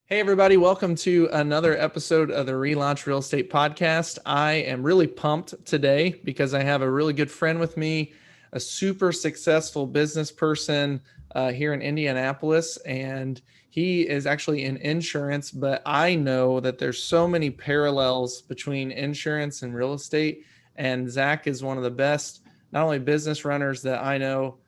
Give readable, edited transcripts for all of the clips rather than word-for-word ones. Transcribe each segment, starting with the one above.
Hey, everybody, welcome to another episode of the Relaunch Real Estate Podcast. I am really pumped today because I have a really good friend with me, a super successful business person here in Indianapolis, and he is actually in insurance. But I know that there's so many parallels between insurance and real estate, and Zach is one of the best, not only business runners that I know,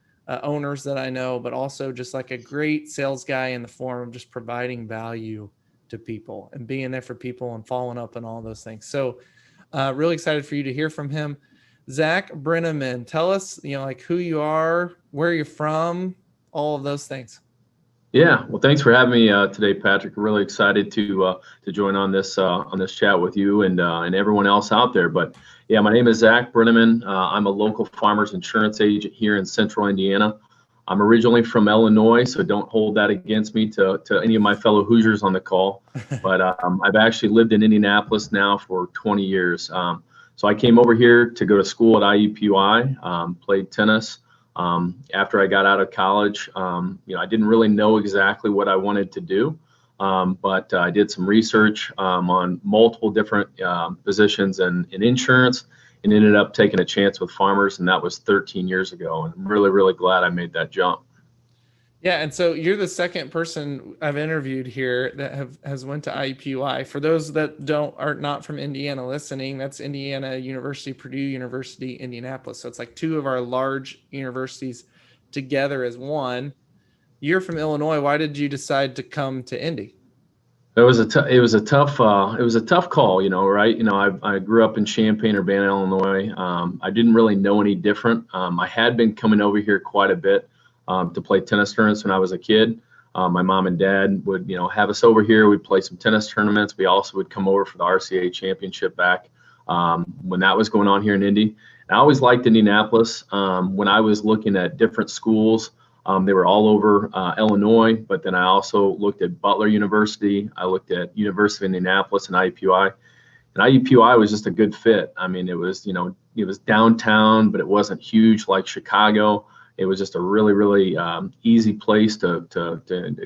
owners that I know, but also just like a great sales guy in the form of just providing value to people and being there for people and following up and all those things. So really excited for you to hear from him. Zach Breneman, tell us, like who you are, where you're from, all of those things. Yeah, well, thanks for having me today, Patrick. Really excited to join on this chat with you and everyone else out there. But yeah, my name is Zach Breneman. I'm a local farmers insurance agent here in Central Indiana. I'm originally from Illinois, so don't hold that against me to any of my fellow Hoosiers on the call. But I've actually lived in Indianapolis now for 20 years. So I came over here to go to school at IUPUI, played tennis. After I got out of college, I didn't really know exactly what I wanted to do, but I did some research on multiple different positions in insurance and ended up taking a chance with farmers, and that was 13 years ago. And I'm really, really glad I made that jump. Yeah, and so you're the second person I've interviewed here that has went to IUPUI. For those that are not from Indiana listening, that's Indiana University, Purdue University, Indianapolis. So it's like two of our large universities together as one. You're from Illinois. Why did you decide to come to Indy? It was a tough call, right? I grew up in Champaign, Urbana, Illinois. I didn't really know any different. I had been coming over here quite a bit to play tennis tournaments when I was a kid. My mom and dad would, have us over here. We'd play some tennis tournaments. We also would come over for the RCA championship back when that was going on here in Indy. And I always liked Indianapolis. When I was looking at different schools, they were all over Illinois, but then I also looked at Butler University. I looked at University of Indianapolis and IUPUI. And IUPUI was just a good fit. I mean, it was downtown, but it wasn't huge like Chicago. It was just a really, really easy place to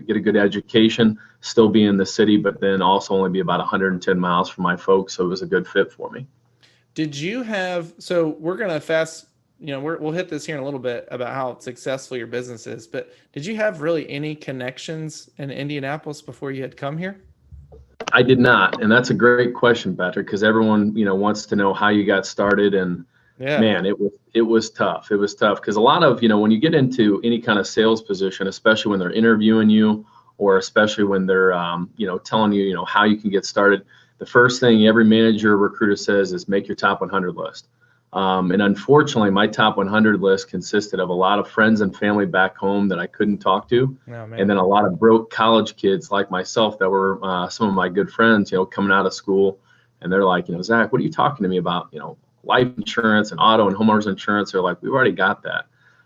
get a good education, still be in the city, but then also only be about 110 miles from my folks. So it was a good fit for me. Did you have, so we're going to we'll hit this here in a little bit about how successful your business is, but did you have really any connections in Indianapolis before you had come here? I did not, and that's a great question, Patrick, because everyone wants to know how you got started, and Yeah. man, it was tough. It was tough because a lot of when you get into any kind of sales position, especially when they're interviewing you, or especially when they're telling you how you can get started, the first thing every manager or recruiter says is make your top 100 list. And unfortunately, my top 100 list consisted of a lot of friends and family back home that I couldn't talk to, Oh, man. and then a lot of broke college kids like myself that were some of my good friends, coming out of school, and they're like, Zach, what are you talking to me about? Life insurance and auto and homeowners insurance. They're like, we've already got that.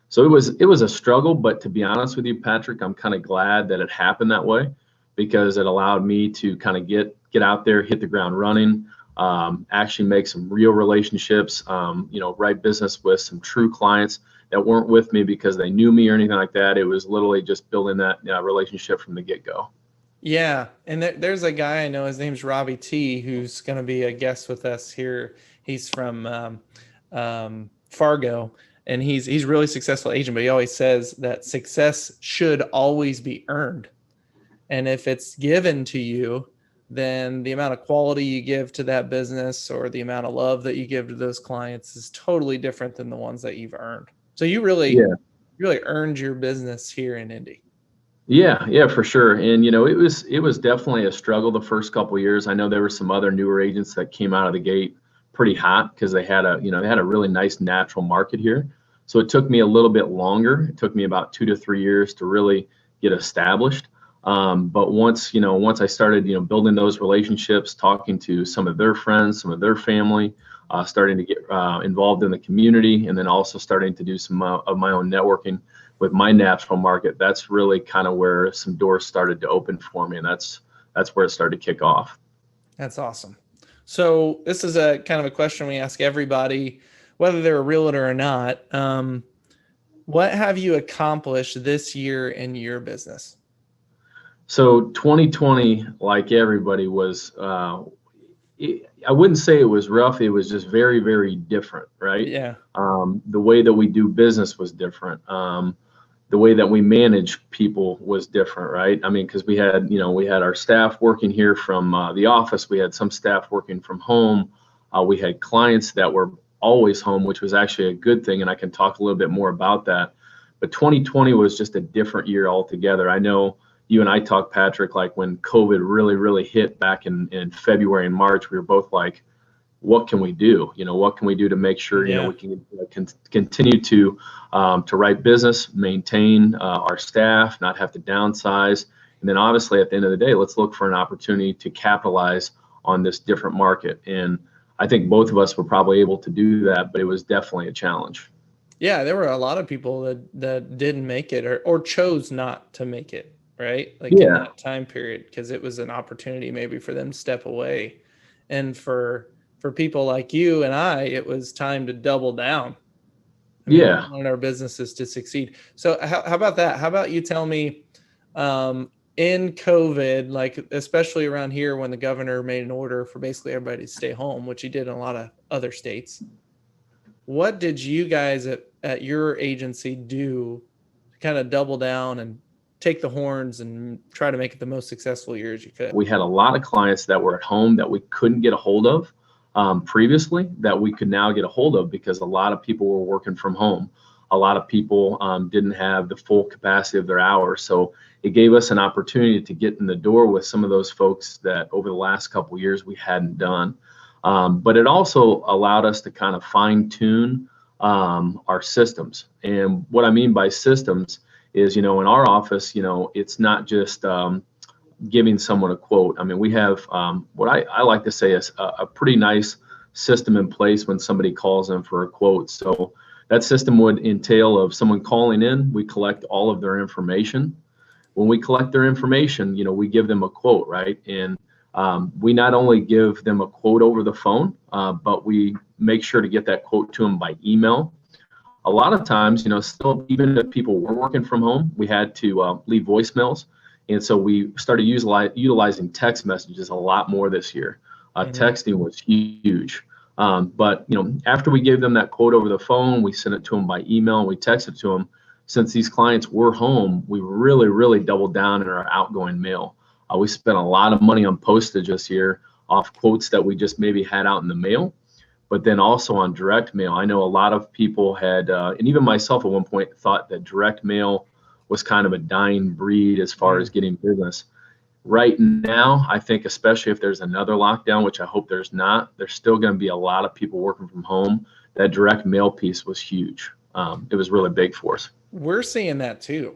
So it was a struggle, but to be honest with you, Patrick, I'm kind of glad that it happened that way because it allowed me to kind of get out there, hit the ground running. Actually make some real relationships, write business with some true clients that weren't with me because they knew me or anything like that. It was literally just building that relationship from the get-go. Yeah, and there's a guy I know. His name's Robbie T, who's going to be a guest with us here. He's from Fargo, and he's really successful agent. But he always says that success should always be earned, and if it's given to you, then the amount of quality you give to that business or the amount of love that you give to those clients is totally different than the ones that you've earned. So you Yeah. really earned your business here in Indy. Yeah, for sure. And it was definitely a struggle the first couple of years. I know there were some other newer agents that came out of the gate pretty hot because they had a really nice natural market here. So it took me a little bit longer. It took me about 2 to 3 years to really get established. But once I started, building those relationships, talking to some of their friends, some of their family, starting to get involved in the community, and then also starting to do some of my own networking with my natural market, that's really kind of where some doors started to open for me, and that's where it started to kick off. That's awesome. So this is a kind of a question we ask everybody, whether they're a realtor or not. What have you accomplished this year in your business? So 2020, like everybody, was I wouldn't say it was rough. It was just very, very different, right? Yeah. The way that we do business was different. The way that we manage people was different, right? I mean, because we had our staff working here from the office. We had some staff working from home. We had clients that were always home, which was actually a good thing, and I can talk a little bit more about that. But 2020 was just a different year altogether. I know you and I talked, Patrick, like when COVID really, really hit back in February and March, we were both like, what can we do? What can we do to make sure, Yeah. we can continue to write business, maintain our staff, not have to downsize. And then obviously at the end of the day, let's look for an opportunity to capitalize on this different market. And I think both of us were probably able to do that, but it was definitely a challenge. Yeah, there were a lot of people that didn't make it or chose not to make it, right? Like in Yeah. that time period, because it was an opportunity maybe for them to step away. And for people like you and I, it was time to double down. I mean, Yeah. we wanted our businesses to succeed. So how about that? How about you tell me, in COVID, like especially around here when the governor made an order for basically everybody to stay home, which he did in a lot of other states, what did you guys at your agency do to kind of double down and take the horns and try to make it the most successful year as you could? We had a lot of clients that were at home that we couldn't get a hold of previously that we could now get a hold of because a lot of people were working from home. A lot of people didn't have the full capacity of their hours. So it gave us an opportunity to get in the door with some of those folks that over the last couple of years we hadn't done. But it also allowed us to kind of fine tune our systems. And what I mean by systems is, in our office, it's not just giving someone a quote. I mean, we have what I like to say is a pretty nice system in place when somebody calls in for a quote. So that system would entail of someone calling in, we collect all of their information. When we collect their information, we give them a quote, right? And we not only give them a quote over the phone, but we make sure to get that quote to them by email. A lot of times, still, even if people were working from home, we had to leave voicemails. And so we started utilizing text messages a lot more this year. Texting was huge. But, after we gave them that quote over the phone, we sent it to them by email and we texted to them. Since these clients were home, we really, really doubled down in our outgoing mail. We spent a lot of money on postage this year off quotes that we just maybe had out in the mail, but then also on direct mail. I know a lot of people had, and even myself at one point, thought that direct mail was kind of a dying breed as far as getting business. Right now, I think, especially if there's another lockdown, which I hope there's not, there's still going to be a lot of people working from home. That direct mail piece was huge. It was really big for us. We're seeing that too.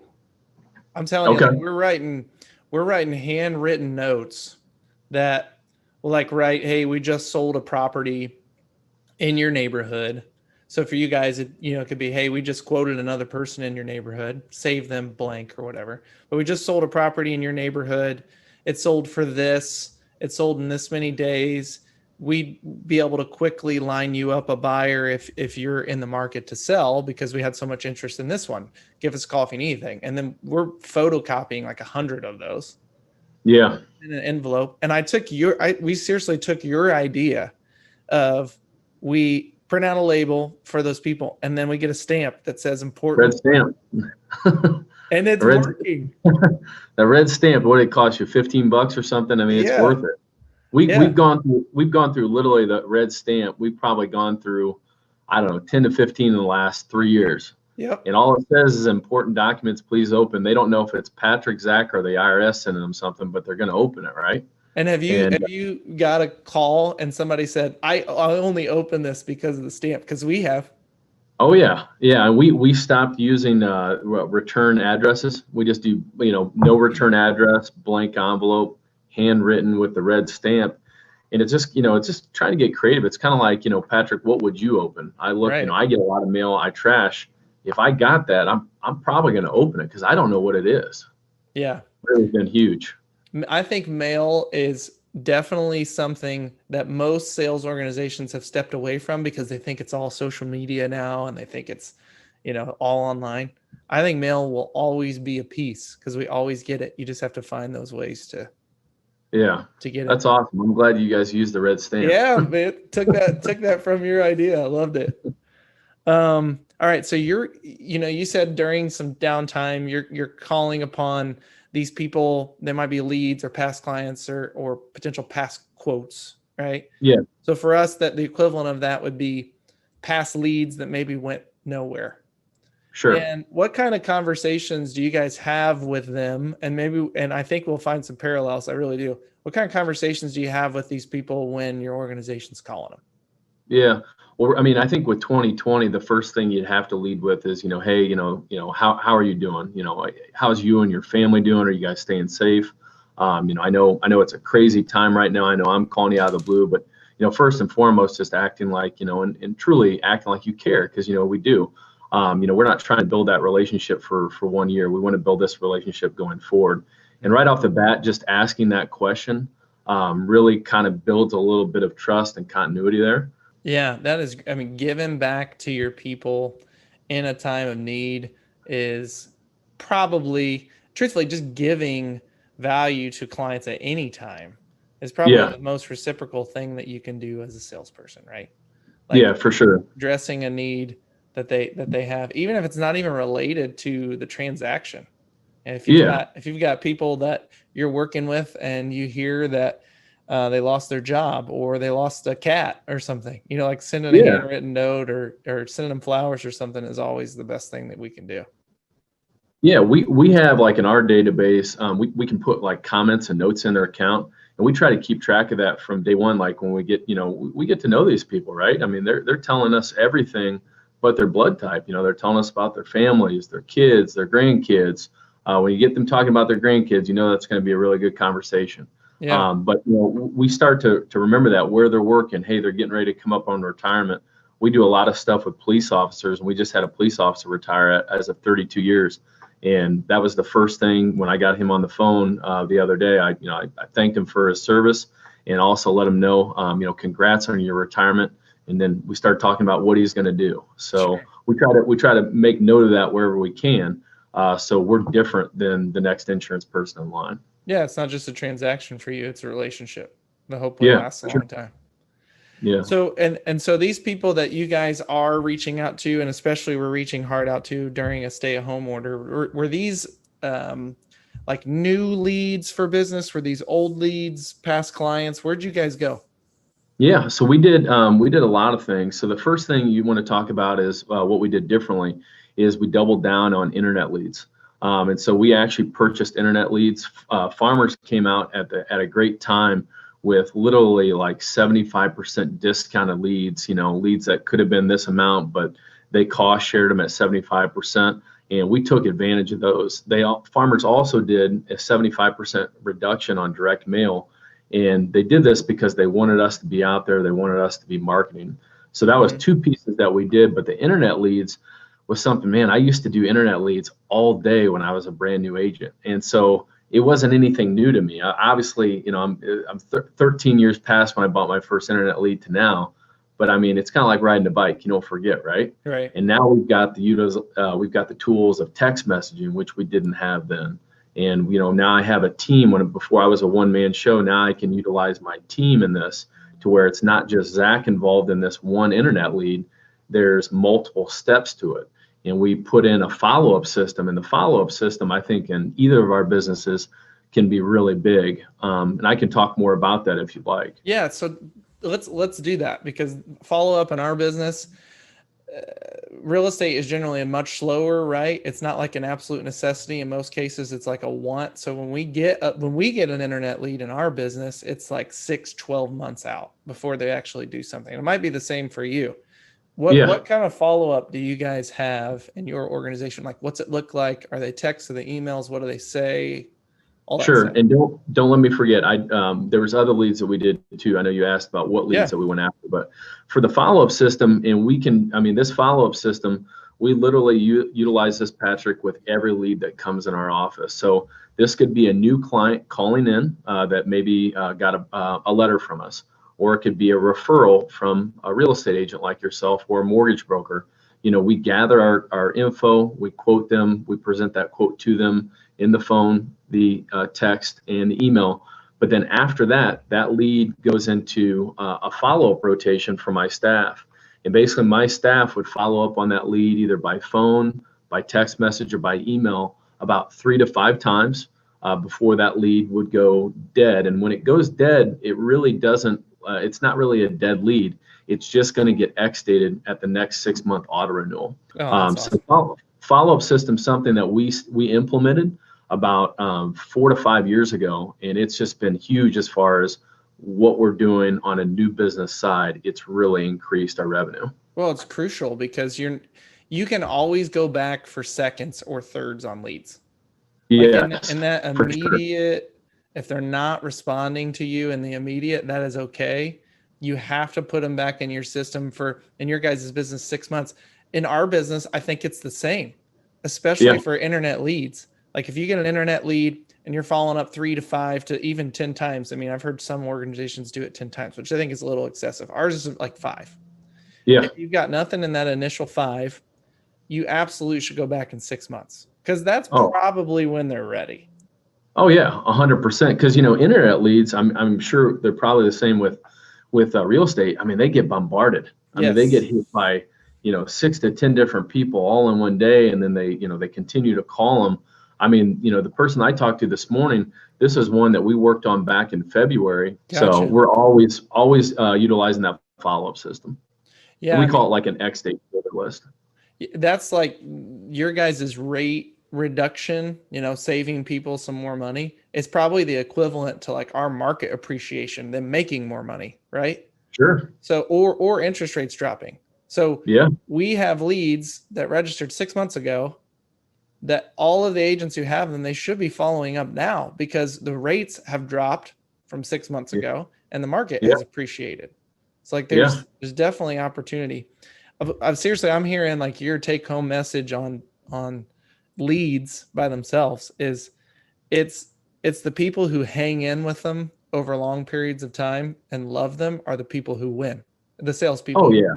I'm telling you, Okay. like we're writing handwritten notes that will like write, hey, we just sold a property in your neighborhood. So for you guys, it could be, hey, we just quoted another person in your neighborhood, save them blank or whatever. But we just sold a property in your neighborhood. It sold for this. It sold in this many days. We'd be able to quickly line you up a buyer if you're in the market to sell because we had so much interest in this one. Give us a call if you need anything. And then we're photocopying like 100 of those Yeah. in an envelope. And we seriously took your idea of we print out a label for those people and then we get a stamp that says important Red stamp. and it's red, working. the red stamp, what did it cost you? $15 or something? I mean, it's Yeah. worth it. We've Yeah. gone through literally the red stamp. We've probably gone through, I don't know, 10 to 15 in the last 3 years. Yep. And all it says is important documents, please open. They don't know if it's Patrick, Zach, or the IRS sending them something, but they're going to open it, right? And have And you got a call and somebody said, I only opened this because of the stamp? Because we have. oh yeah, yeah. And we stopped using return addresses. We just do no return address, blank envelope, handwritten with the red stamp. And it's just trying to get creative. It's kind of like, Patrick, what would you open? I look, Right. I get a lot of mail I trash. If I got that, I'm probably going to open it because I don't know what it is. Yeah. Really been huge. I think mail is definitely something that most sales organizations have stepped away from because they think it's all social media now and they think it's, all online. I think mail will always be a piece because we always get it. You just have to find those ways to Yeah, get it. that's awesome. I'm glad you guys use the red stamp. Yeah, man, took that from your idea. I loved it. All right. So you said during some downtime, you're calling upon these people. They might be leads or past clients or potential past quotes, right? Yeah, So for us, that the equivalent of that would be past leads that maybe went nowhere. sure. And what kind of conversations do you guys have with them? And I think we'll find some parallels. I really do. What kind of conversations do you have with these people when your organization's calling them? Yeah. Well, I mean, I think with 2020, the first thing you'd have to lead with is, hey, how are you doing? How's you and your family doing? Are you guys staying safe? I know it's a crazy time right now. I know I'm calling you out of the blue, but first and foremost, just acting like, and truly acting like you care, because we do. We're not trying to build that relationship for 1 year. We want to build this relationship going forward. And right off the bat, just asking that question really kind of builds a little bit of trust and continuity there. Yeah, that is, I mean, giving back to your people in a time of need is probably, truthfully, just giving value to clients at any time is probably Yeah, the most reciprocal thing that you can do as a salesperson, right? yeah, Like for sure. addressing a need that they have, even if it's not even related to the transaction. And Yeah, if you've got people that you're working with and you hear that they lost their job or they lost a cat or something, like sending a yeah. handwritten note or sending them flowers or something is always the best thing that we can do. Yeah, we have, like, in our database, we can put like comments and notes in their account, and we try to keep track of that from day one. Like when we get, we get to know these people, right? I mean, they're telling us everything but their blood type. They're telling us about their families, their kids, their grandkids. When you get them talking about their grandkids, that's going to be a really good conversation. Yeah. But we start to remember that where they're working. Hey, they're getting ready to come up on retirement. We do a lot of stuff with police officers, and we just had a police officer retire as of 32 years. And that was the first thing when I got him on the phone the other day. I thanked him for his service, and also let him know, congrats on your retirement. And then we started talking about what he's going to do. So Sure. we try to make note of that wherever we can. So we're different than the next insurance person in line. Yeah. It's not just a transaction for you. It's a relationship that hopefully Yeah, lasts a for sure. long time. Yeah. So, and so these people that you guys are reaching out to, and especially we're reaching hard out to during a stay-at-home order, were these like new leads for business? Were these old leads, past clients? Where'd you guys go? Yeah, so we did a lot of things. So the first thing you want to talk about is what we did differently is we doubled down on internet leads. And so we actually purchased internet leads. Farmers came out at a great time with literally like 75% discounted leads, leads that could have been this amount, but they cost shared them at 75%. And we took advantage of those. Farmers also did a 75% reduction on direct mail. And they did this because they wanted us to be out there. They wanted us to be marketing. So that was two pieces that we did. But the internet leads was something, man, I used to do internet leads all day when I was a brand new agent. And so it wasn't anything new to me. Obviously, I'm 13 years past when I bought my first internet lead to now. But I mean, it's kind of like riding a bike. You don't forget, right? Right. And now we've got the tools of text messaging, which we didn't have then. And now I have a team. Before I was a one-man show, now I can utilize my team in this to where it's not just Zach involved in this one internet lead. There's multiple steps to it, and we put in a follow-up system. And the follow-up system, I think, in either of our businesses can be really big. And I can talk more about that if you'd like. Yeah. So let's do that, because follow up in our business, real estate is generally a much slower, right? It's not like an absolute necessity. In most cases, it's like a want. So when we get an internet lead in our business, it's like 6-12 months out before they actually do something. It might be the same for you. Yeah. What kind of follow-up do you guys have in your organization? Like, what's it look like? Are they texts? Are they emails? What do they say? All that Sure, stuff. and don't let me forget. There was other leads that we did too. I know you asked about what Yeah. leads that we went after, but for the follow-up system, and this follow-up system, we literally utilize this, Patrick, with every lead that comes in our office. So this could be a new client calling in that maybe got a letter from us, or it could be a referral from a real estate agent like yourself or a mortgage broker. we gather our info, we quote them, we present that quote to them in the phone, the text, and the email. But then after that, that lead goes into a follow-up rotation for my staff. And basically my staff would follow up on that lead either by phone, by text message, or by email about 3 to 5 times before that lead would go dead. And when it goes dead, it really doesn't, it's not really a dead lead. It's just going to get ex-dated at the next 6-month auto renewal. Oh, that's awesome. So follow-up system, something that we implemented about 4 to 5 years ago, and it's just been huge as far as what we're doing on a new business side. It's really increased our revenue. Well, it's crucial because you can always go back for seconds or thirds on leads. Yeah, like in that immediate, if they're not responding to you in the immediate, that is okay. You have to put them back in your system for, in your guys' business, 6 months. In our business, I think it's the same, especially for internet leads. Like if you get an internet lead and you're following up 3 to 5 to even 10 times. I mean, I've heard some organizations do it 10 times, which I think is a little excessive. Ours is like 5. Yeah. If you've got nothing in that initial 5, you absolutely should go back in 6 months because that's probably when they're ready. Oh yeah, 100%. Because internet leads, I'm sure they're probably the same with real estate. I mean, they get bombarded. I mean, they get hit by 6 to 10 different people all in one day, and then they continue to call them. I mean, the person I talked to this morning, this is one that we worked on back in February. Gotcha. So we're always utilizing that follow-up system. Yeah, we call it like an X-date list. That's like your guys' rate reduction, saving people some more money. It's probably the equivalent to like our market appreciation, them making more money, right? Sure. So, or interest rates dropping. So yeah, we have leads that registered 6 months ago that all of the agents who have them, they should be following up now because the rates have dropped from 6 months ago and the market has appreciated. It's like there's definitely opportunity. Seriously, I'm hearing like your take home message on leads by themselves is it's the people who hang in with them over long periods of time and love them are the people who win. The salespeople. Oh yeah.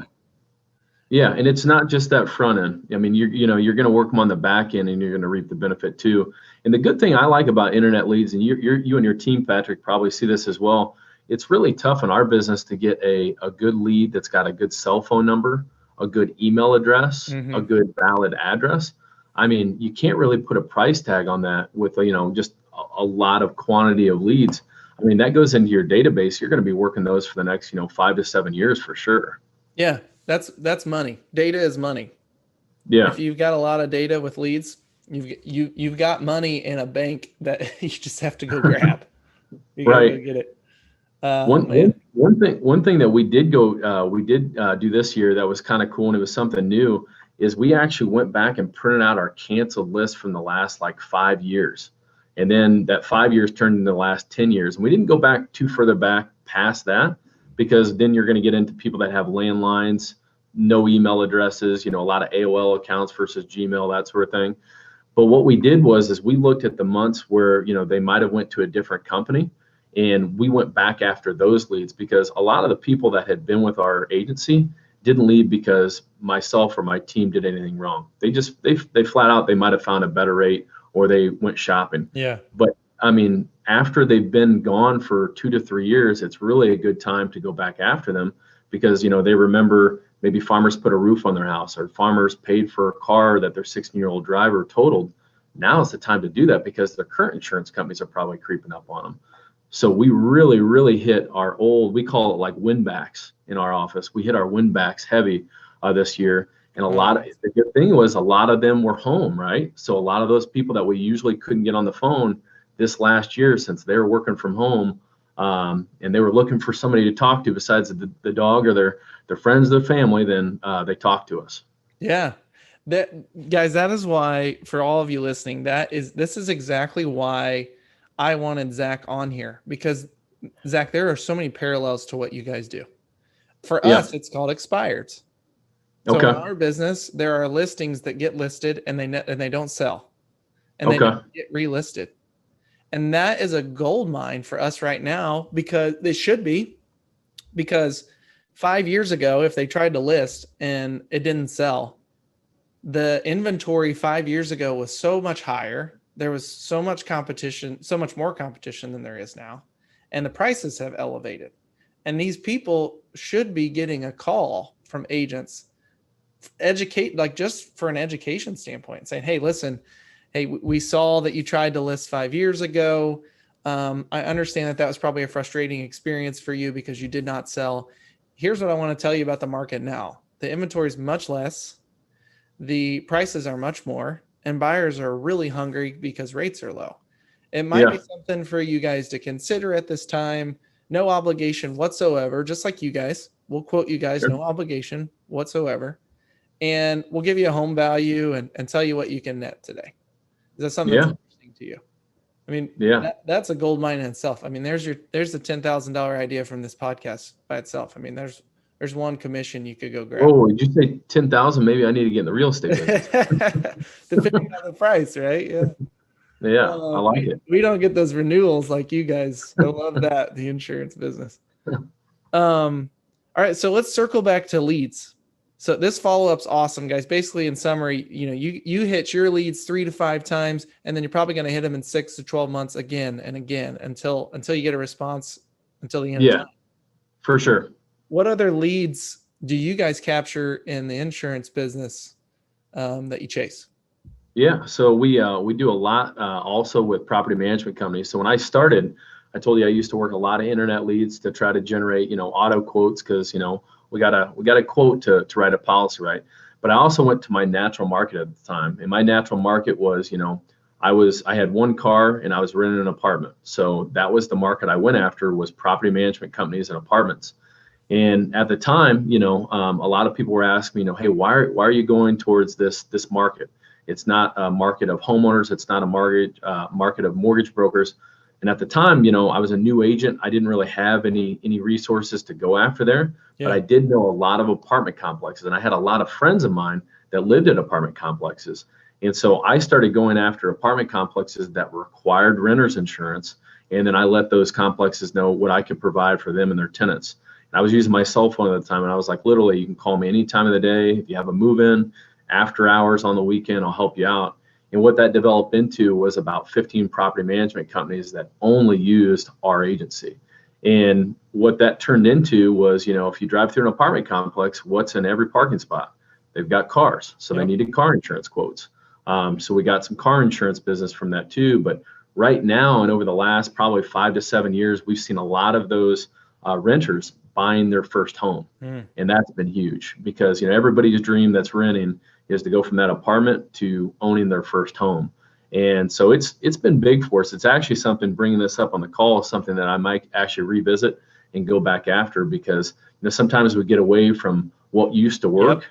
Yeah, and it's not just that front end. I mean, you're going to work them on the back end, and you're going to reap the benefit too. And the good thing I like about internet leads, and you and your team, Patrick, probably see this as well. It's really tough in our business to get a good lead that's got a good cell phone number, a good email address, a good valid address. I mean, you can't really put a price tag on that with just a lot of quantity of leads. I mean, that goes into your database. You're going to be working those for the next 5 to 7 years for sure. Yeah. That's money. Data is money. Yeah. If you've got a lot of data with leads, you've got money in a bank that you just have to go grab. You gotta go get it. One thing that we did do this year that was kind of cool, and it was something new, is we actually went back and printed out our canceled list from the last like 5 years, and then that 5 years turned into the last 10 years, and we didn't go back too further back past that. Because then you're going to get into people that have landlines, no email addresses, a lot of AOL accounts versus Gmail, that sort of thing. But what we did is we looked at the months where, they might have went to a different company, and we went back after those leads because a lot of the people that had been with our agency didn't leave because myself or my team did anything wrong. They flat out, they might have found a better rate or they went shopping. Yeah. But I mean, after they've been gone for 2 to 3 years, it's really a good time to go back after them because, they remember maybe farmers put a roof on their house or farmers paid for a car that their 16-year-old driver totaled. Now is the time to do that because their current insurance companies are probably creeping up on them. So we really, really hit our we call it like win backs in our office. We hit our win backs heavy this year. And the good thing was a lot of them were home, right? So a lot of those people that we usually couldn't get on the phone this last year, since they were working from home, and they were looking for somebody to talk to besides the dog or their friends, their family, then they talked to us. Yeah. That is why, for all of you listening, this is exactly why I wanted Zach on here, because Zach, there are so many parallels to what you guys do. For us, it's called expireds. So in our business, there are listings that get listed and they don't sell, and they don't get relisted. And that is a gold mine for us right now because it should be, because 5 years ago, if they tried to list and it didn't sell, the inventory 5 years ago was so much higher. There was so much competition, so much more competition than there is now. And the prices have elevated. And these people should be getting a call from agents, educate, like just for an education standpoint, saying, hey, listen, hey, we saw that you tried to list 5 years ago. I understand that was probably a frustrating experience for you because you did not sell. Here's what I want to tell you about the market now. The inventory is much less. The prices are much more, and buyers are really hungry because rates are low. It might be something for you guys to consider at this time. No obligation whatsoever, just like you guys. We'll quote you guys, no obligation whatsoever. And we'll give you a home value and tell you what you can net today. Is that something that's interesting to you? I mean, that's a gold mine in itself. I mean, there's the $10,000 idea from this podcast by itself. I mean, there's one commission you could go grab. Oh, did you say 10,000? Maybe I need to get in the real estate business. Depending on the price, right? Yeah. Yeah, I like it. We don't get those renewals like you guys. I love that, the insurance business. All right, so let's circle back to leads. So this follow-up's awesome, guys. Basically, in summary, you hit your leads 3 to 5 times, and then you're probably going to hit them in 6 to 12 months again and again until you get a response until the end of time. For sure. What other leads do you guys capture in the insurance business that you chase? Yeah, so we do a lot also with property management companies. So when I started, I told you I used to work a lot of internet leads to try to generate, auto quotes because, we got a quote to write a policy, right? But I also went to my natural market at the time, and my natural market was, I had one car and I was renting an apartment. So that was the market I went after, was property management companies and apartments. And at the time, a lot of people were asking me, hey, why are you going towards this market? It's not a market of homeowners. It's not a market of mortgage brokers. And at the time, I was a new agent. I didn't really have any resources to go after there, but I did know a lot of apartment complexes, and I had a lot of friends of mine that lived in apartment complexes. And so I started going after apartment complexes that required renters insurance, and then I let those complexes know what I could provide for them and their tenants. And I was using my cell phone at the time, and I was like, literally, you can call me any time of the day. If you have a move-in, after hours on the weekend, I'll help you out. And what that developed into was about 15 property management companies that only used our agency. And what that turned into was, if you drive through an apartment complex, what's in every parking spot? They've got cars. So they needed car insurance quotes. So we got some car insurance business from that too. But right now, and over the last probably 5 to 7 years, we've seen a lot of those renters buying their first home. And that's been huge because, everybody's dream that's renting is to go from that apartment to owning their first home. And so it's been big for us. It's actually something, bringing this up on the call, something that I might actually revisit and go back after, because sometimes we get away from what used to work,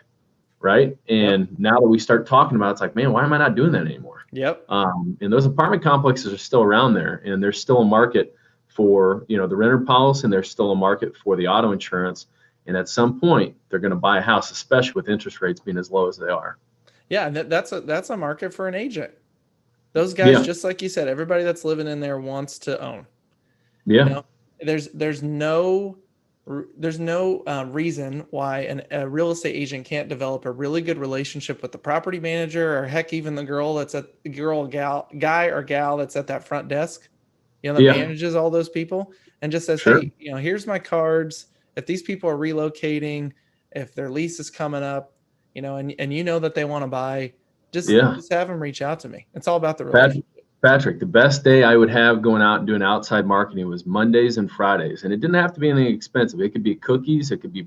right? And now that we start talking about it, it's like, man, why am I not doing that anymore? And those apartment complexes are still around there, and there's still a market for the renter policy, and there's still a market for the auto insurance. And at some point, they're going to buy a house, especially with interest rates being as low as they are. Yeah, that's a market for an agent. Those guys, just like you said, everybody that's living in there wants to own. There's no reason why a real estate agent can't develop a really good relationship with the property manager, or heck, even the girl that's at guy or gal that's at that front desk, that manages all those people, and just says, hey, here's my cards. If these people are relocating, if their lease is coming up, and that they want to buy, just have them reach out to me. It's all about the relationship. Patrick, the best day I would have going out and doing outside marketing was Mondays and Fridays. And it didn't have to be anything expensive. It could be cookies. It could be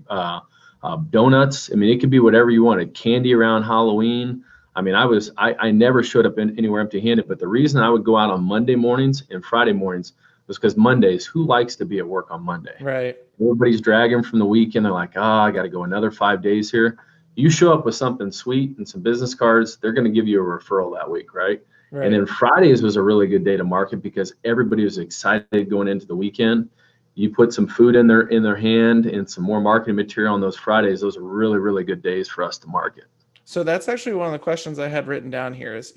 donuts. I mean, it could be whatever you wanted. Candy around Halloween. I mean, I never showed up anywhere empty-handed. But the reason I would go out on Monday mornings and Friday mornings was because Mondays, who likes to be at work on Monday? Right. Everybody's dragging from the weekend. They're like, I got to go another 5 days here. You show up with something sweet and some business cards, they're going to give you a referral that week, right? And then Fridays was a really good day to market because everybody was excited going into the weekend. You put some food in their hand and some more marketing material on those Fridays. Those are really, really good days for us to market. So that's actually one of the questions I had written down here is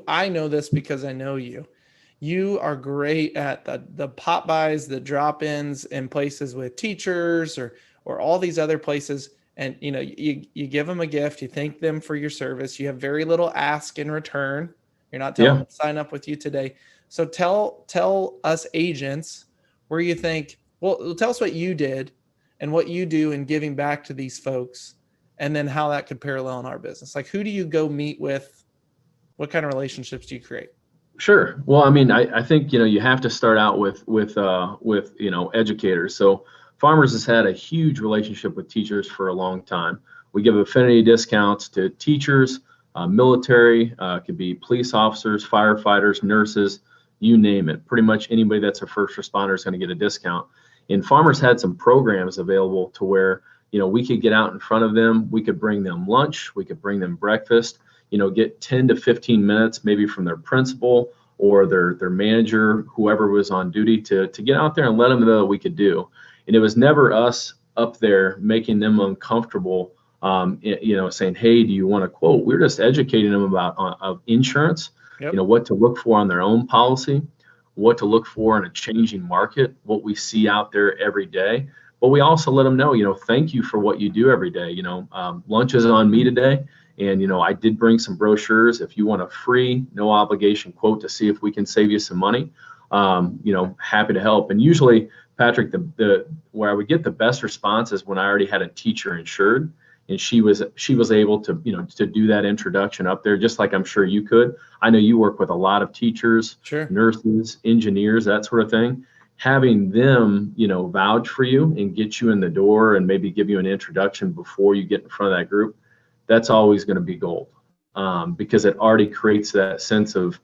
I know this because I know you. You are great at the pop buys, the drop-ins in places with teachers or all these other places. and you give them a gift, you thank them for your service, you have very little ask in return. You're not telling Yeah. them to sign up with you today. So tell us agents where you think, well, tell us what you did and what you do in giving back to these folks, and then how that could parallel in our business. Like, who do you go meet with? What kind of relationships do you create? Sure. Well, I mean, I think, you have to start out with educators. So Farmers has had a huge relationship with teachers for a long time. We give affinity discounts to teachers, military, could be police officers, firefighters, nurses, you name it. Pretty much anybody that's a first responder is going to get a discount. And Farmers had some programs available to where, we could get out in front of them. We could bring them lunch. We could bring them breakfast. Get 10 to 15 minutes maybe from their principal or their manager, whoever was on duty, to get out there and let them know that we could do. And it was never us up there making them uncomfortable, saying, hey, do you want a quote? We're just educating them about insurance, Yep. What to look for on their own policy, what to look for in a changing market, what we see out there every day. But we also let them know, thank you for what you do every day. Lunch is on me today. And, I did bring some brochures. If you want a free, no obligation quote to see if we can save you some money, happy to help. And usually, Patrick, the where I would get the best response is when I already had a teacher insured, and she was able to, to do that introduction up there, just like I'm sure you could. I know you work with a lot of teachers, Sure. nurses, engineers, that sort of thing. Having them, vouch for you and get you in the door and maybe give you an introduction before you get in front of that group, that's always going to be gold, because it already creates that sense of,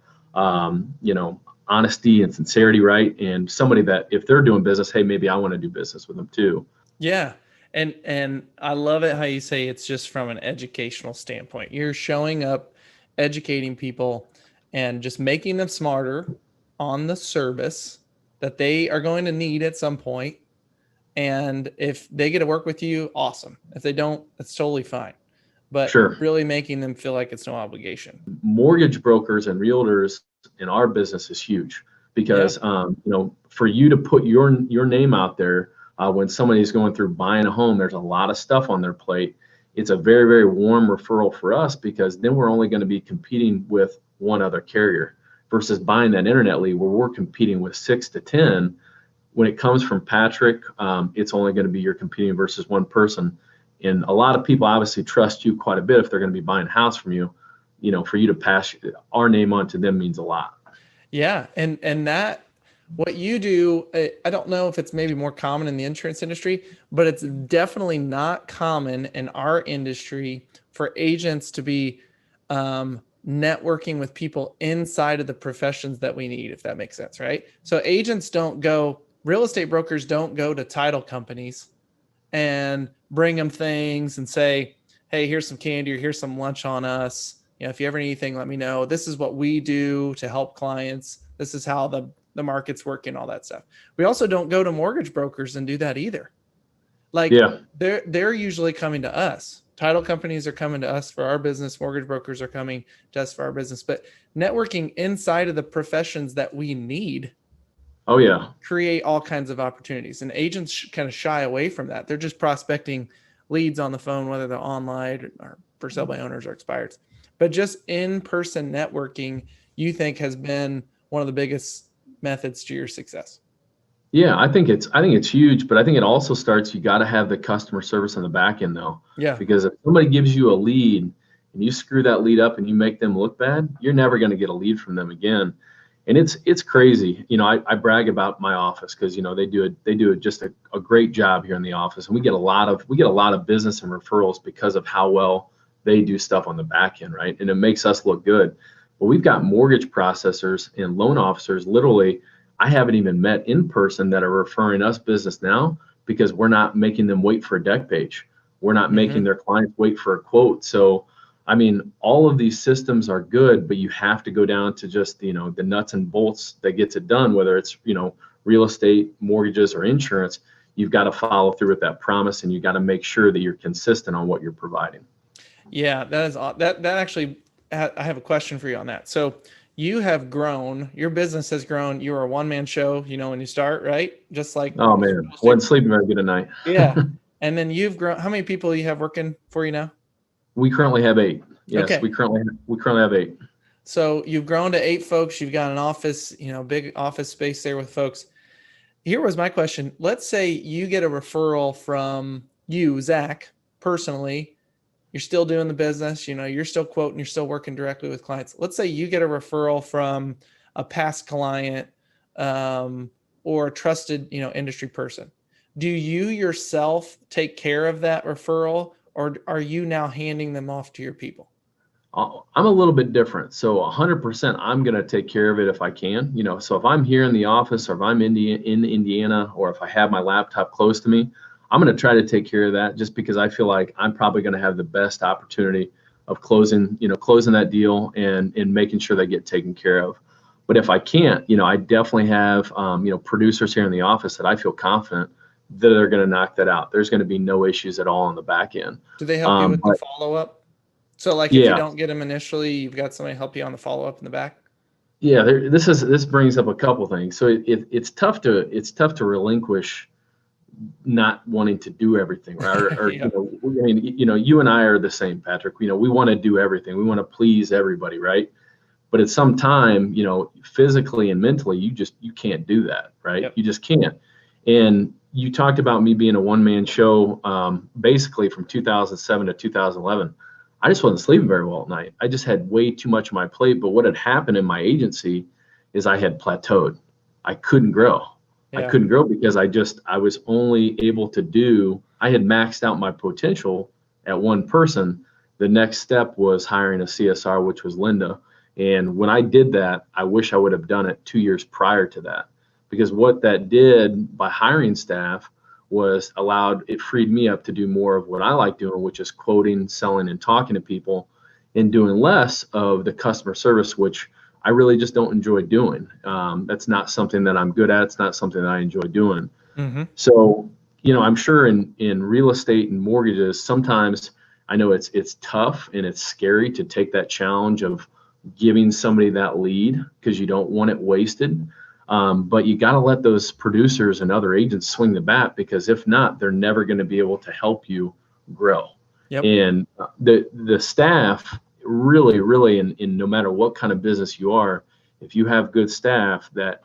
honesty and sincerity, right? And somebody that if they're doing business, hey, maybe I want to do business with them too. Yeah. And I love it how you say it's just from an educational standpoint. You're showing up, educating people, and just making them smarter on the service that they are going to need at some point. And if they get to work with you, awesome. If they don't, it's totally fine. But Sure. really making them feel like it's no obligation. Mortgage brokers and realtors in our business is huge because, for you to put your name out there when somebody's going through buying a home, there's a lot of stuff on their plate. It's a very, very warm referral for us, because then we're only going to be competing with one other carrier versus buying that internet lead where we're competing with 6 to 10. When it comes from Patrick, it's only going to be you're competing versus one person. And a lot of people obviously trust you quite a bit if they're going to be buying a house from you. For you to pass our name on to them means a lot. Yeah. And that, what you do, I don't know if it's maybe more common in the insurance industry, but it's definitely not common in our industry for agents to be networking with people inside of the professions that we need, if that makes sense, right? So real estate brokers don't go to title companies and bring them things and say, hey, here's some candy or here's some lunch on us. If you ever need anything, let me know. This is what we do to help clients. This is how the market's working, all that stuff. We also don't go to mortgage brokers and do that either. Like, they're usually coming to us. Title companies are coming to us for our business. Mortgage brokers are coming to us for our business. But networking inside of the professions that we need, create all kinds of opportunities. And agents kind of shy away from that. They're just prospecting leads on the phone, whether they're online or for sale by owners or expireds. But just in-person networking, you think has been one of the biggest methods to your success? Yeah, I think it's huge, but I think it also starts, you got to have the customer service on the back end though. Yeah. Because if somebody gives you a lead and you screw that lead up and you make them look bad, you're never going to get a lead from them again. And it's crazy. I brag about my office because, they do just a great job here in the office. And we get a lot of business and referrals because of how well they do stuff on the back end, right? And it makes us look good. But we've got mortgage processors and loan officers, literally, I haven't even met in person, that are referring us business now because we're not making them wait for a deck page. We're not making their clients wait for a quote. So, I mean, all of these systems are good, but you have to go down to just, the nuts and bolts that gets it done, whether it's, real estate, mortgages, or insurance. You've got to follow through with that promise, and you got to make sure that you're consistent on what you're providing. Yeah, that actually, I have a question for you on that. So you have grown, your business has grown. You were a one-man show, when you start, right? Just like, oh man, wasn't sleeping very good at night. Yeah. And then you've grown, how many people you have working for you now? We currently have 8. Yes, Okay. we currently have 8. So you've grown to 8 folks. You've got an office, big office space there with folks. Here was my question. Let's say you get a referral from you, Zach, personally. You're still doing the business, you're still quoting, you're still working directly with clients. Let's say you get a referral from a past client, or a trusted, industry person. Do you yourself take care of that referral, or are you now handing them off to your people? I'm a little bit different. So 100%, I'm going to take care of it if I can. So if I'm here in the office, or if I'm in Indiana, or if I have my laptop close to me, I'm going to try to take care of that, just because I feel like I'm probably going to have the best opportunity of closing that deal and making sure they get taken care of. But if I can't, I definitely have, producers here in the office that I feel confident that they're going to knock that out. There's going to be no issues at all on the back end. Do they help you with the But follow up? So like if you yeah, don't get them initially, you've got somebody help you on the follow up in the back. yeah, this brings up a couple things. So it's tough to relinquish not wanting to do everything, right? Or Yeah. I mean, you and I are the same, Patrick. We want to do everything. We want to please everybody, right? But at some time, physically and mentally, you can't do that, right? Yep. You just can't. And you talked about me being a one-man show, basically from 2007 to 2011. I just wasn't sleeping very well at night. I just had way too much on my plate. But what had happened in my agency is I had plateaued. I couldn't grow. I Yeah. couldn't grow because I was only able to do, I had maxed out my potential at one person. The next step was hiring a CSR, which was Linda. And when I did that, I wish I would have done it 2 years prior to that, because what that did by hiring staff was it freed me up to do more of what I like doing, which is quoting, selling, and talking to people, and doing less of the customer service, which I really just don't enjoy doing. That's not something that I'm good at. It's not something that I enjoy doing. Mm-hmm. So, I'm sure in real estate and mortgages, sometimes I know it's tough and it's scary to take that challenge of giving somebody that lead, because you don't want it wasted. But you got to let those producers and other agents swing the bat, because if not, they're never going to be able to help you grow. Yep. And the staff really, in no matter what kind of business you are, if you have good staff that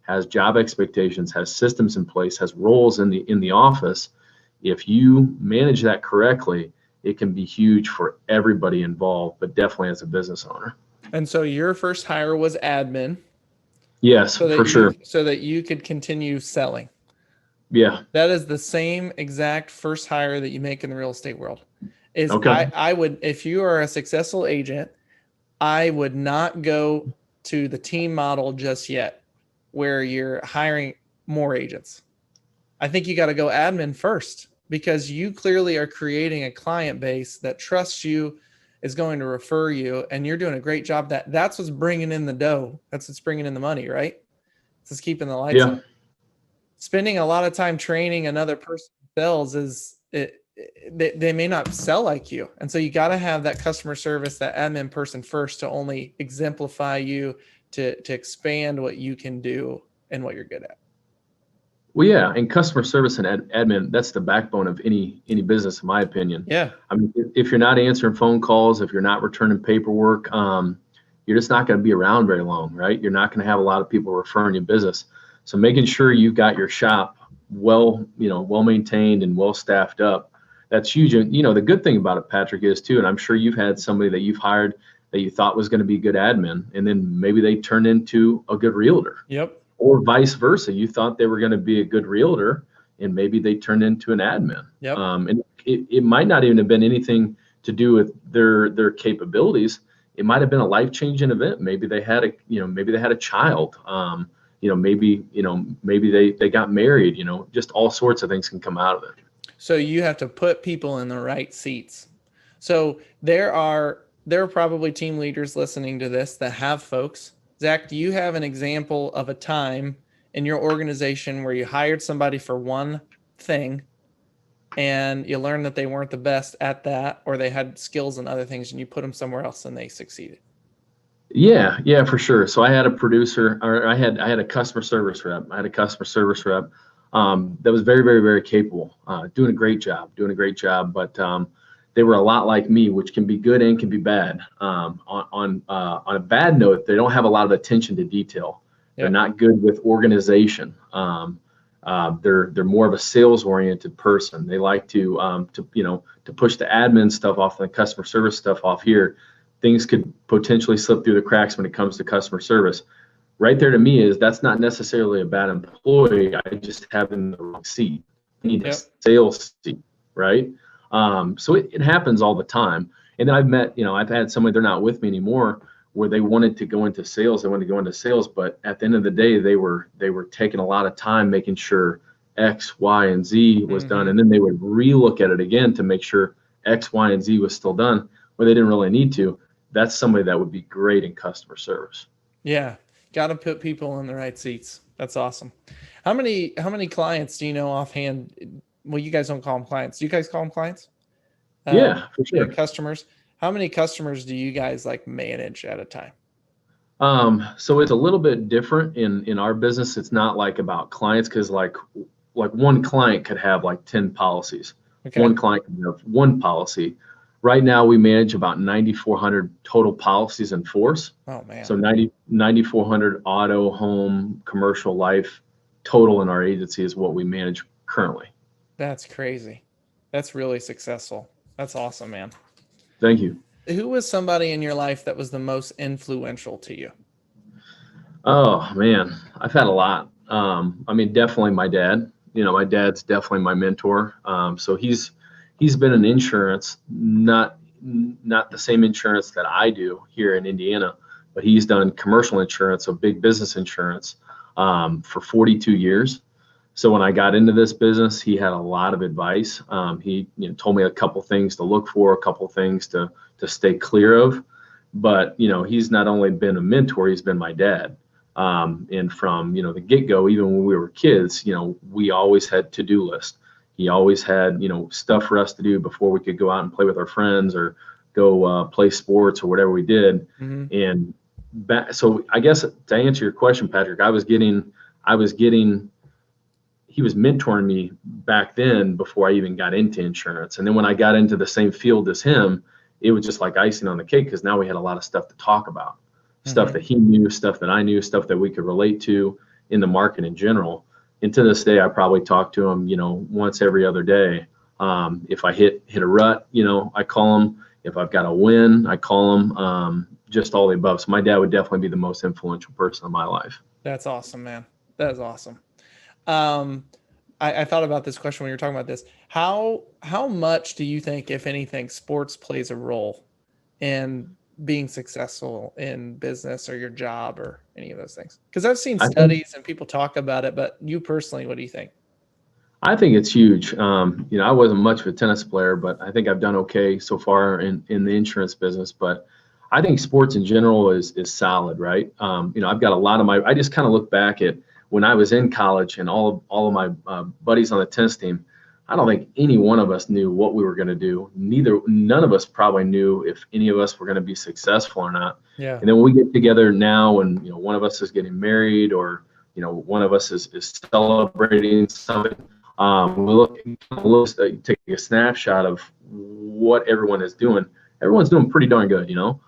has job expectations, has systems in place, has roles in the office, if you manage that correctly, it can be huge for everybody involved, but definitely as a business owner. And so your first hire was admin. Yes, for sure. So that you could continue selling. Yeah. That is the same exact first hire that you make in the real estate world. Okay. I would, if you are a successful agent, I would not go to the team model just yet, where you're hiring more agents. I think you got to go admin first, because you clearly are creating a client base that trusts you, is going to refer you, and you're doing a great job. That's what's bringing in the dough. That's what's bringing in the money, right? It's just keeping the lights on. Spending a lot of time training another person sales they may not sell like you. And so you got to have that customer service, that admin person first, to only exemplify you, to expand what you can do and what you're good at. Well, yeah, and customer service and admin, that's the backbone of any business, in my opinion. Yeah. I mean, if you're not answering phone calls, if you're not returning paperwork, you're just not going to be around very long, right? You're not going to have a lot of people referring you business. So making sure you've got your shop well maintained and well staffed up, that's huge. And the good thing about it, Patrick, is too, and I'm sure you've had somebody that you've hired that you thought was going to be good admin, and then maybe they turned into a good realtor. Yep. Or vice versa. You thought they were going to be a good realtor, and maybe they turned into an admin. Yep. And it might not even have been anything to do with their capabilities. It might have been a life-changing event. Maybe they had a child. Maybe they got married. Just all sorts of things can come out of it. So you have to put people in the right seats. So there are probably team leaders listening to this that have folks. Zach, do you have an example of a time in your organization where you hired somebody for one thing and you learned that they weren't the best at that, or they had skills in other things, and you put them somewhere else and they succeeded? Yeah, for sure. So I had a producer, or I had a customer service rep. that was very, very, very capable, doing a great job. But they were a lot like me, which can be good and can be bad. On a bad note, they don't have a lot of attention to detail. They're Yep. not good with organization. They're more of a sales oriented person. They like to push the admin stuff off and the customer service stuff off here. Things could potentially slip through the cracks when it comes to customer service. Right there to me is that's not necessarily a bad employee. I just have in the wrong seat. I need a Yep. sales seat, right? So it happens all the time. And then I've had somebody, they're not with me anymore, where they wanted to go into sales. They wanted to go into sales, but at the end of the day, they were taking a lot of time making sure X, Y, and Z was done, and then they would relook at it again to make sure X, Y, and Z was still done, where they didn't really need to. That's somebody that would be great in customer service. Yeah. Got to put people in the right seats. That's awesome. How many clients do you know offhand? Well, you guys don't call them clients. Do you guys call them clients? Yeah, for Yeah, sure. customers. How many customers do you guys like manage at a time? So it's a little bit different in our business. It's not like about clients because like one client could have like 10 policies. Okay. One client can have one policy. Right now we manage about 9,400 total policies in force. Oh man. So 9,400 auto, home, commercial, life total in our agency is what we manage currently. That's crazy. That's really successful. That's awesome, man. Thank you. Who was somebody in your life that was the most influential to you? Oh man, I've had a lot. I mean, definitely my dad. My dad's definitely my mentor. So he's been in insurance, not the same insurance that I do here in Indiana, but he's done commercial insurance, so big business insurance, for 42 years. So when I got into this business, he had a lot of advice. He told me a couple things to look for, a couple things to stay clear of. But he's not only been a mentor, he's been my dad. And from the get-go, even when we were kids, we always had to-do list. He always had stuff for us to do before we could go out and play with our friends or go play sports or whatever we did. And so I guess to answer your question, Patrick, he was mentoring me back then before I even got into insurance. And then when I got into the same field as him, it was just like icing on the cake because now we had a lot of stuff to talk about, stuff that he knew, stuff that I knew, stuff that we could relate to in the market in general. And to this day, I probably talk to him, once every other day. If I hit a rut, I call him. If I've got a win, I call him. Just all the above. So my dad would definitely be the most influential person in my life. That's awesome, man. That is awesome. I thought about this question when you were talking about this. How much do you think, if anything, sports plays a role in being successful in business or your job or any of those things? Because I've seen studies and people talk about it, but you personally, what do you think? I think it's huge. I wasn't much of a tennis player, but I think I've done okay so far in the insurance business. But I think sports in general is solid, right? I've got a lot of I just kind of look back at when I was in college and all of my buddies on the tennis team. I don't think any one of us knew what we were going to do. None of us probably knew if any of us were going to be successful or not. Yeah. And then when we get together now and, one of us is getting married or, one of us is celebrating something, take a snapshot of what everyone is doing. Everyone's doing pretty darn good, no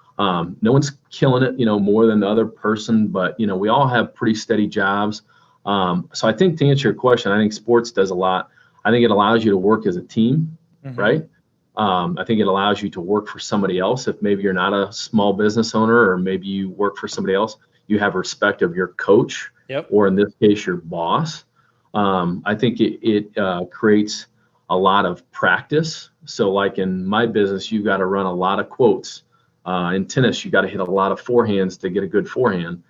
one's killing it, more than the other person, but, we all have pretty steady jobs. So I think to answer your question, I think sports does a lot. I think it allows you to work as a team, right? I think it allows you to work for somebody else. If maybe you're not a small business owner or maybe you work for somebody else, you have respect of your coach, or in this case, your boss. I think it creates a lot of practice. So like in my business, you got to run a lot of quotes. In tennis, you got to hit a lot of forehands to get a good forehand.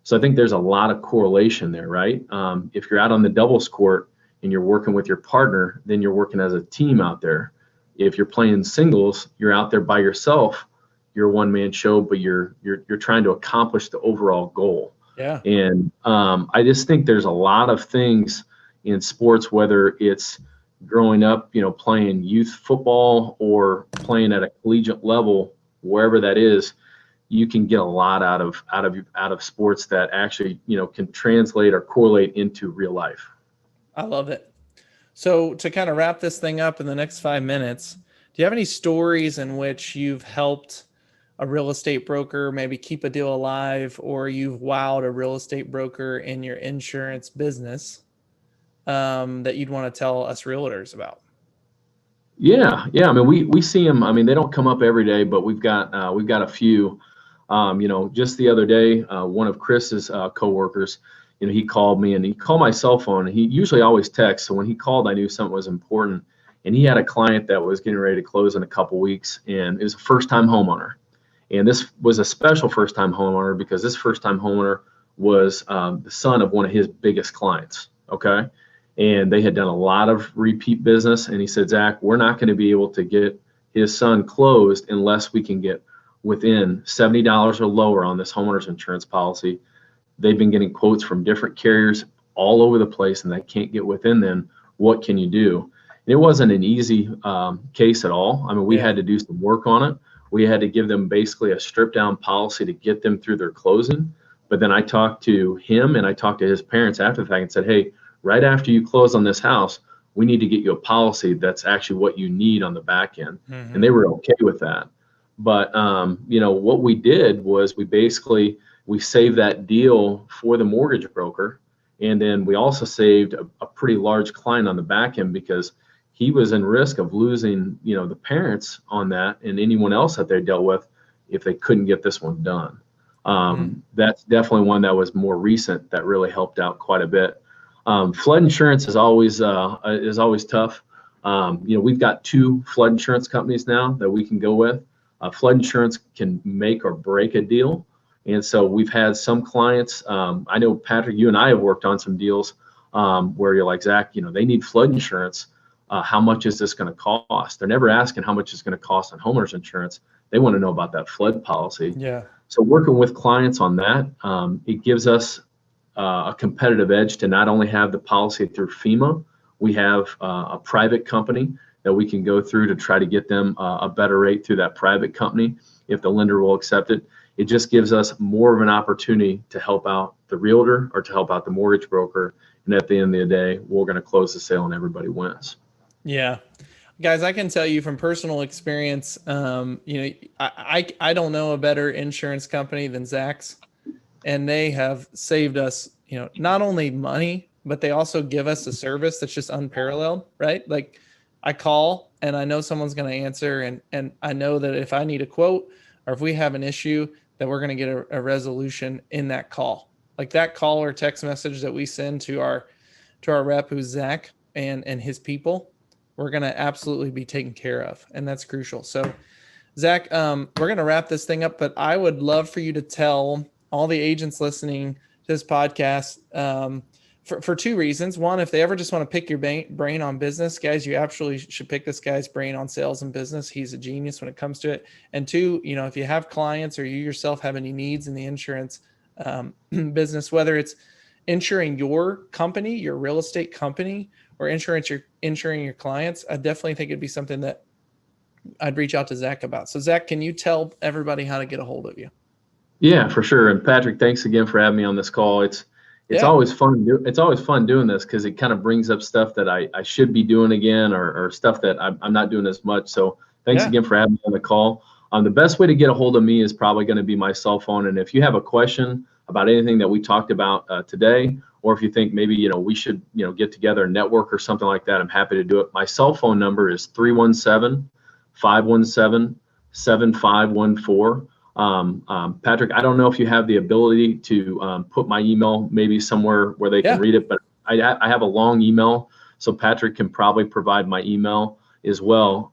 So I think there's a lot of correlation there, right? If you're out on the doubles court and you're working with your partner, then you're working as a team out there. If you're playing singles, you're out there by yourself. You're a one-man show, but you're trying to accomplish the overall goal. Yeah. And I just think there's a lot of things in sports, whether it's growing up, playing youth football or playing at a collegiate level, wherever that is, you can get a lot out of sports that actually, can translate or correlate into real life. I love it. So to kind of wrap this thing up in the next 5 minutes, do you have any stories in which you've helped a real estate broker maybe keep a deal alive, or you've wowed a real estate broker in your insurance business that you'd want to tell us realtors about? Yeah. I mean, we see them. I mean, they don't come up every day, but we've got a few. Just the other day, one of Chris's coworkers, he called me and he called my cell phone. He usually always texts, so when he called, I knew something was important. And he had a client that was getting ready to close in a couple weeks, and it was a first-time homeowner. And this was a special first-time homeowner because this first-time homeowner was the son of one of his biggest clients. Okay. And they had done a lot of repeat business. And he said, Zach, we're not going to be able to get his son closed unless we can get within $70 or lower on this homeowner's insurance policy. They've been getting quotes from different carriers all over the place, and they can't get within them. What can you do? And it wasn't an easy case at all. I mean, we had to do some work on it. We had to give them basically a stripped down policy to get them through their closing. But then I talked to him and I talked to his parents after the fact and said, hey, right after you close on this house, we need to get you a policy that's actually what you need on the back end. Mm-hmm. And they were okay with that. But, what we did was we saved that deal for the mortgage broker. And then we also saved a pretty large client on the back end because he was in risk of losing, the parents on that and anyone else that they dealt with if they couldn't get this one done. That's definitely one that was more recent that really helped out quite a bit. Flood insurance is always tough. We've got 2 flood insurance companies now that we can go with. Flood insurance can make or break a deal. And so we've had some clients, I know, Patrick, you and I have worked on some deals where you're like, Zach, they need flood insurance. How much is this going to cost? They're never asking how much it's going to cost on homeowners insurance. They want to know about that flood policy. Yeah. So working with clients on that, it gives us a competitive edge to not only have the policy through FEMA, we have a private company that we can go through to try to get them a better rate through that private company if the lender will accept it. It just gives us more of an opportunity to help out the realtor or to help out the mortgage broker. And at the end of the day, we're going to close the sale and everybody wins. Yeah. Guys, I can tell you from personal experience, I don't know a better insurance company than Zach's, and they have saved us, not only money, but they also give us a service that's just unparalleled, right? Like I call and I know someone's going to answer, and I know that if I need a quote or if we have an issue, that we're going to get a resolution in that call. Like that call or text message that we send to our rep, who's Zach, and his people, we're going to absolutely be taken care of. And that's crucial. So Zach, we're going to wrap this thing up, but I would love for you to tell all the agents listening to this podcast for 2 reasons. One, if they ever just want to pick your brain on business, guys, you absolutely should pick this guy's brain on sales and business. He's a genius when it comes to it. And 2, if you have clients or you yourself have any needs in the insurance business, whether it's insuring your company, your real estate company, or insuring your clients, I definitely think it'd be something that I'd reach out to Zach about. So Zach, can you tell everybody how to get a hold of you? Yeah, for sure. And Patrick, thanks again for having me on this call. It's always fun. It's always fun doing this because it kind of brings up stuff that I should be doing again or stuff that I'm not doing as much. So thanks again for having me on the call. The best way to get a hold of me is probably going to be my cell phone. And if you have a question about anything that we talked about today, or if you think maybe, we should, get together and network or something like that, I'm happy to do it. My cell phone number is 317-517-7514. Patrick, I don't know if you have the ability to put my email maybe somewhere where they can read it, but I have a long email, so Patrick can probably provide my email as well.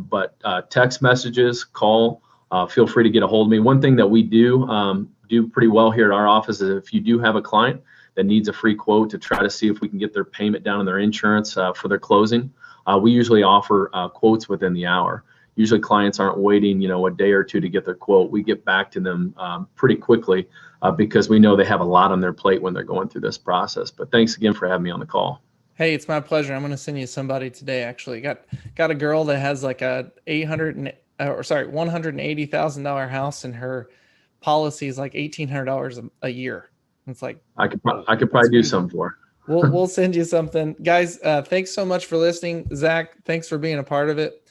But text messages, call, feel free to get a hold of me. One thing that we do pretty well here at our office is if you do have a client that needs a free quote to try to see if we can get their payment down on their insurance for their closing, we usually offer quotes within the hour. Usually clients aren't waiting, a day or 2 to get their quote. We get back to them pretty quickly because we know they have a lot on their plate when they're going through this process. But thanks again for having me on the call. Hey, it's my pleasure. I'm going to send you somebody today. Actually, got a girl that has like a $180,000 house, and her policy is like $1,800 a year. It's like I could probably do something for her. We'll send you something, guys. Thanks so much for listening. Zach, thanks for being a part of it.